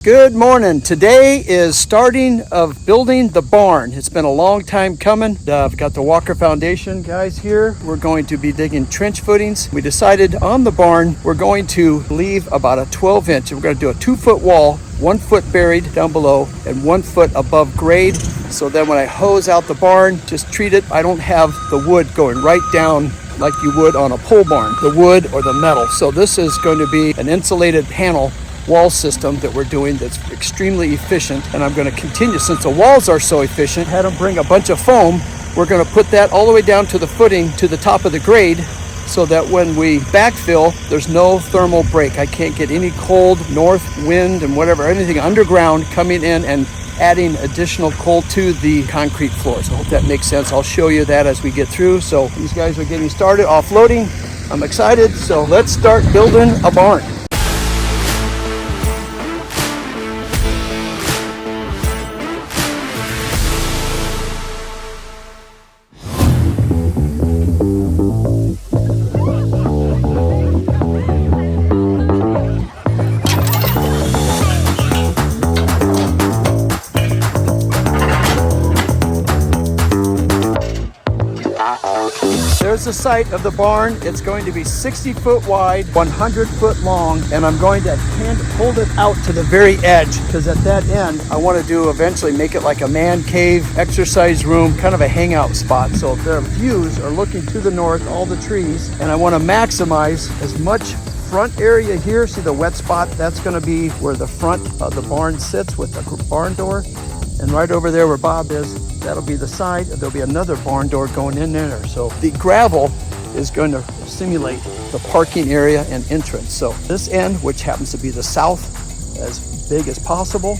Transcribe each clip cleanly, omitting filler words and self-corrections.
Good morning. Today is starting of building the barn. It's been a long time coming. I've got the Walker Foundation guys here. We're going to be digging trench footings. We decided on the barn, we're going to leave about a 12-inch. We're going to do a 2-foot wall, 1 foot buried down below and 1 foot above grade. So then when I hose out the barn, just treat it. I don't have the wood going right down like you would on a pole barn, the wood or the metal. So this is going to be an insulated panel wall system that we're doing that's extremely efficient, and I'm going to continue, since the walls are so efficient, had them bring a bunch of foam. We're going to put that all the way down to the footing to the top of the grade so that when we backfill, there's no thermal break. I can't get any cold north wind and whatever, anything underground coming in and adding additional cold to the concrete floors. I hope that makes sense. I'll show you that as we get through. So these guys are getting started offloading. I'm excited, so let's start building a barn. There's the site of the barn. It's going to be 60 foot wide, 100 foot long, and I'm going to hold it out to the very edge because at that end, I want to eventually make it like a man cave, exercise room, kind of a hangout spot. So the views are looking to the north, all the trees, and I want to maximize as much front area here. See the wet spot? That's going to be where the front of the barn sits with the barn door. And right over there where Bob is, that'll be the side. There'll be another barn door going in there. So the gravel is going to simulate the parking area and entrance. So this end, which happens to be the south, as big as possible.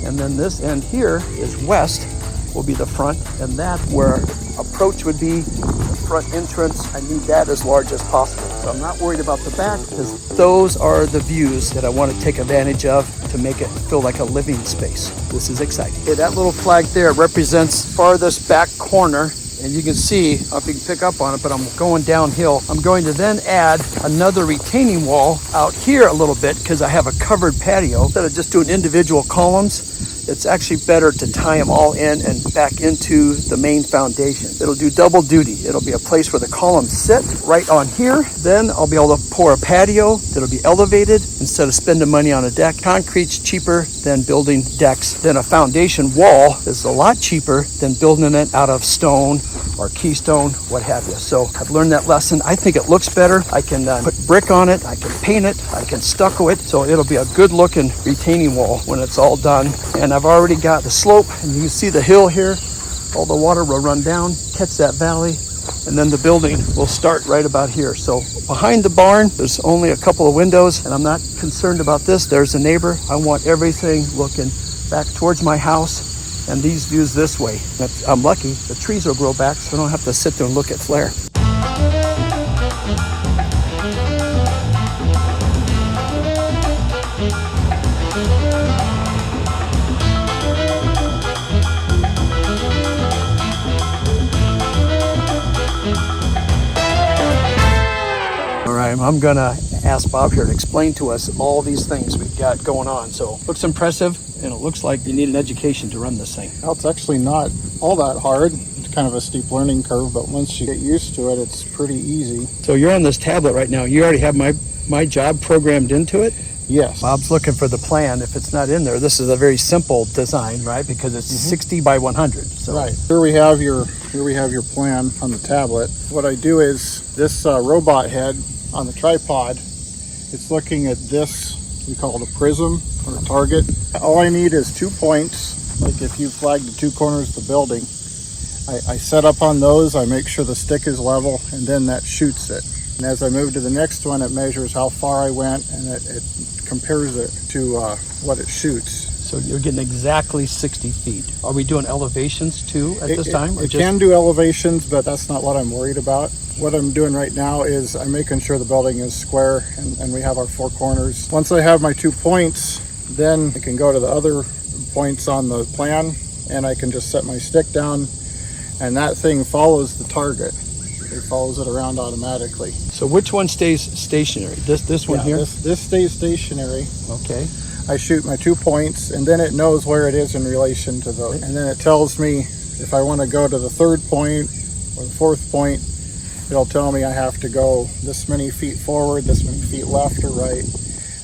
And then this end here is west, will be the front. And that where approach would be the front entrance. I need that as large as possible. So I'm not worried about the back because those are the views that I want to take advantage of to make it feel like a living space. This is exciting. Okay, that little flag there represents farthest back corner. And you can see, I don't know if you can pick up on it, but I'm going downhill. I'm going to then add another retaining wall out here a little bit because I have a covered patio. Instead of just doing individual columns, it's actually better to tie them all in and back into the main foundation. It'll do double duty. It'll be a place where the columns sit right on here. Then I'll be able to pour a patio that'll be elevated instead of spending money on a deck. Concrete's cheaper than building decks. Then a foundation wall is a lot cheaper than building it out of stone or keystone, what have you. So I've learned that lesson. I think it looks better. I can put brick on it. I can paint it. I can stucco it. So it'll be a good looking retaining wall when it's all done. And I've already got the slope, and you can see the hill here. All the water will run down, catch that valley, and then the building will start right about here. So behind the barn, there's only a couple of windows, and I'm not concerned about this. There's a neighbor. I want everything looking back towards my house and these views this way. I'm lucky. The trees will grow back, so I don't have to sit there and look at Flair. I'm gonna ask Bob here to explain to us all these things we've got going on. So looks impressive, and it looks like you need an education to run this thing. Well, it's actually not all that hard. It's kind of a steep learning curve, but once you get used to it, it's pretty easy. So you're on this tablet right now. You already have my job programmed into it? Yes. Bob's looking for the plan. If it's not in there, this is a very simple design, right? Because it's 60 by 100. So. Right. Here we have your plan on the tablet. What I do is this robot head on the tripod, it's looking at this, we call it a prism or a target. All I need is 2 points. Like if you flag the 2 corners of the building, I set up on those, I make sure the stick is level, and then that shoots it. And as I move to the next one, it measures how far I went, and it compares it to what it shoots. So you're getting exactly 60 feet. Are we doing elevations too at this time? It can do elevations, but that's not what I'm worried about. What I'm doing right now is I'm making sure the building is square and we have our 4 corners. Once I have my 2 points, then I can go to the other points on the plan and I can just set my stick down and that thing follows the target. It follows it around automatically. So which one stays stationary? This one here? This stays stationary. Okay. I shoot my 2 points, and then it knows where it is in relation to those. And then it tells me if I want to go to the 3rd point or the 4th point, it'll tell me I have to go this many feet forward, this many feet left or right,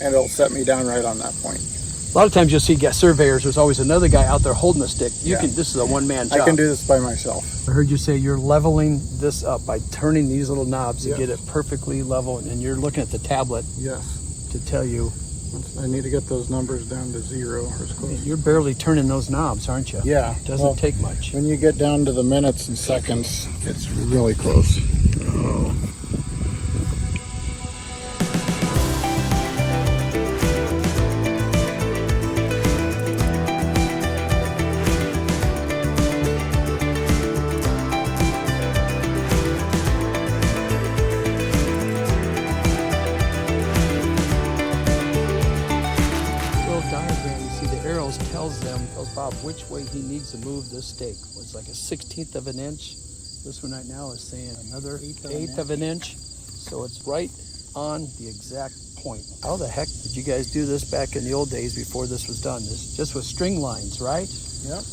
and it'll set me down right on that point. A lot of times you'll see surveyors, there's always another guy out there holding the stick. Yeah. This is a one-man job. I can do this by myself. I heard you say you're leveling this up by turning these little knobs to Yes. get it perfectly level, and you're looking at the tablet Yes. to tell you. I need to get those numbers down to 0 or as close. You're barely turning those knobs, aren't you? Yeah. Doesn't take much. When you get down to the minutes and seconds, it's really close. Oh. Tells Bob which way he needs to move this stake. It's like a 1/16 of an inch. This one right now is saying another eighth of an inch. So it's right on the exact point. How the heck did you guys do this back in the old days before this was done? This just with string lines, right? Yep.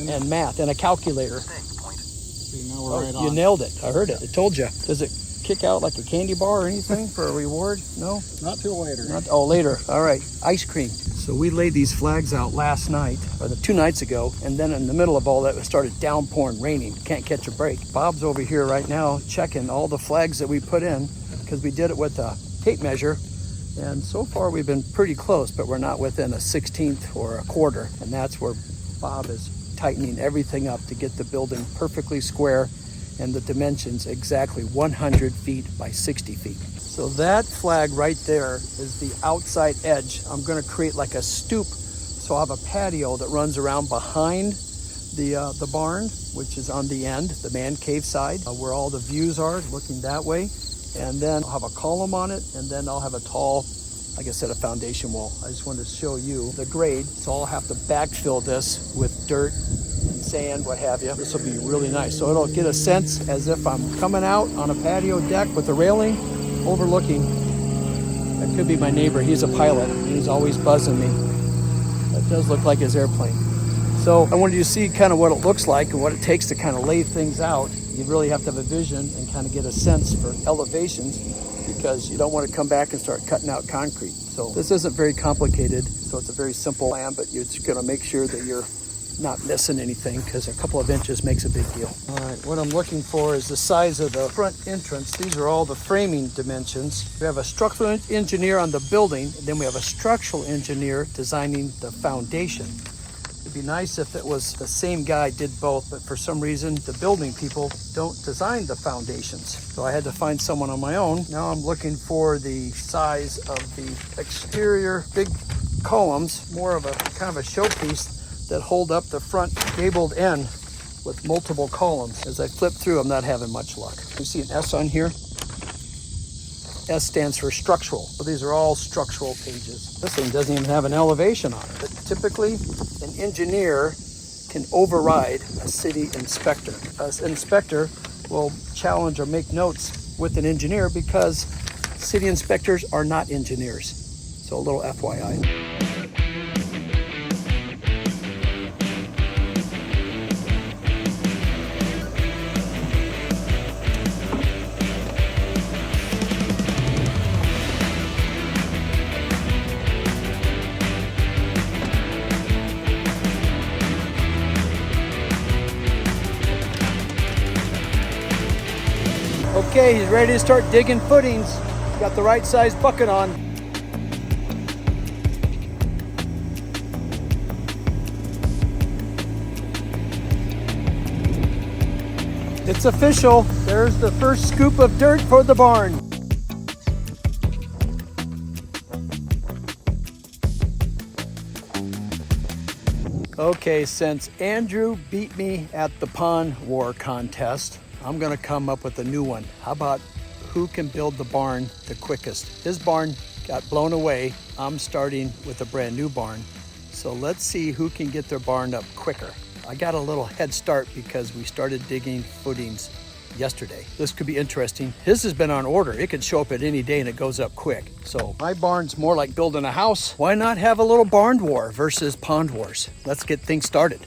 And math and a calculator. See, now we're right on. You nailed it. I heard it. I told you. Does it kick out like a candy bar or anything for a reward? No? Not till later. Later. All right. Ice cream. So we laid these flags out last night, or 2 nights ago, and then in the middle of all that, it started downpouring, raining. Can't catch a break. Bob's over here right now checking all the flags that we put in, because we did it with a tape measure, and so far we've been pretty close, but we're not within a 1/16 or a quarter, and that's where Bob is tightening everything up to get the building perfectly square and the dimensions exactly 100 feet by 60 feet. So that flag right there is the outside edge. I'm gonna create like a stoop, so I'll have a patio that runs around behind the barn, which is on the end, the man cave side, where all the views are, looking that way. And then I'll have a column on it, and then I'll have a tall, like I said, a foundation wall. I just wanted to show you the grade, so I'll have to backfill this with dirt and sand, what have you. This will be really nice. So it'll get a sense as if I'm coming out on a patio deck with a railing overlooking. That could be my neighbor. He's a pilot. He's always buzzing me. That does look like his airplane. So I wanted you to see kind of what it looks like and what it takes to kind of lay things out. You really have to have a vision and kind of get a sense for elevations, because you don't want to come back and start cutting out concrete. So this isn't very complicated. So it's a very simple plan, but you're just going to make sure that you're not missing anything, because a couple of inches makes a big deal. All right, what I'm looking for is the size of the front entrance. These are all the framing dimensions. We have a structural engineer on the building, and then we have a structural engineer designing the foundation. It'd be nice if it was the same guy did both, but for some reason the building people don't design the foundations. So I had to find someone on my own. Now I'm looking for the size of the exterior big columns, more of a kind of a showpiece that hold up the front gabled end with multiple columns. As I flip through, I'm not having much luck. You see an S on here? S stands for structural. So these are all structural pages. This thing doesn't even have an elevation on it. But typically, an engineer can override a city inspector. An inspector will challenge or make notes with an engineer, because city inspectors are not engineers. So a little FYI. Okay, he's ready to start digging footings. Got the right size bucket on. It's official. There's the first scoop of dirt for the barn. Okay, since Andrew beat me at the pond war contest, I'm gonna come up with a new one. How about who can build the barn the quickest? His barn got blown away. I'm starting with a brand new barn. So let's see who can get their barn up quicker. I got a little head start because we started digging footings yesterday. This could be interesting. His has been on order. It could show up at any day and it goes up quick. So my barn's more like building a house. Why not have a little barn war versus pond wars? Let's get things started.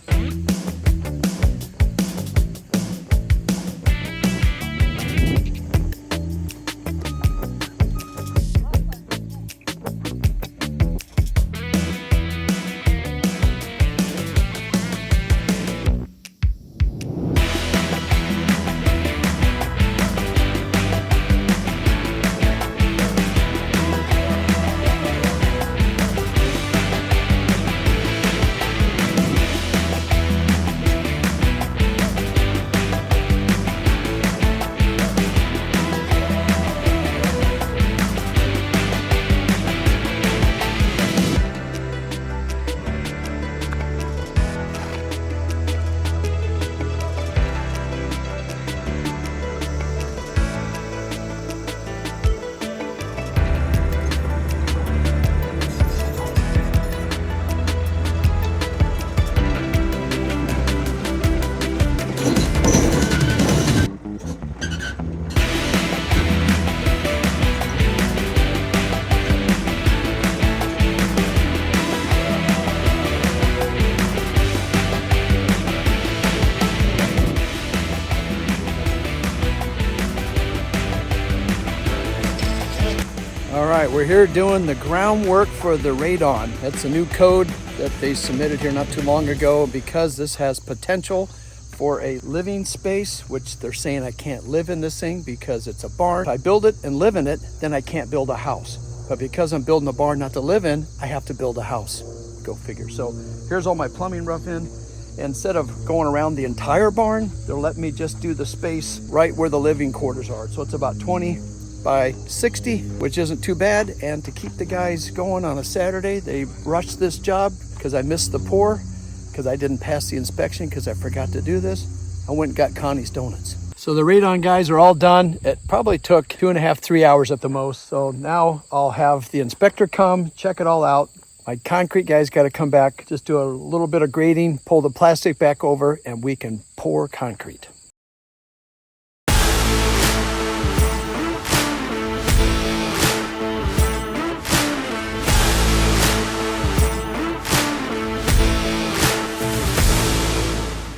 All right, we're here doing the groundwork for the Radon. That's a new code that they submitted here not too long ago because this has potential for a living space, which they're saying I can't live in this thing because it's a barn. If I build it and live in it, then I can't build a house. But because I'm building a barn not to live in, I have to build a house. Go figure. So here's all my plumbing rough in. Instead of going around the entire barn, they'll let me just do the space right where the living quarters are. So it's about 20 by 60, which isn't too bad. And to keep the guys going on a Saturday, they rushed this job because I missed the pour, because I didn't pass the inspection because I forgot to do this. I went and got Connie's donuts. So the Radon guys are all done. It probably took 2.5, 3 hours at the most. So now I'll have the inspector come, check it all out. My concrete guys got to come back, just do a little bit of grading, pull the plastic back over, and we can pour concrete.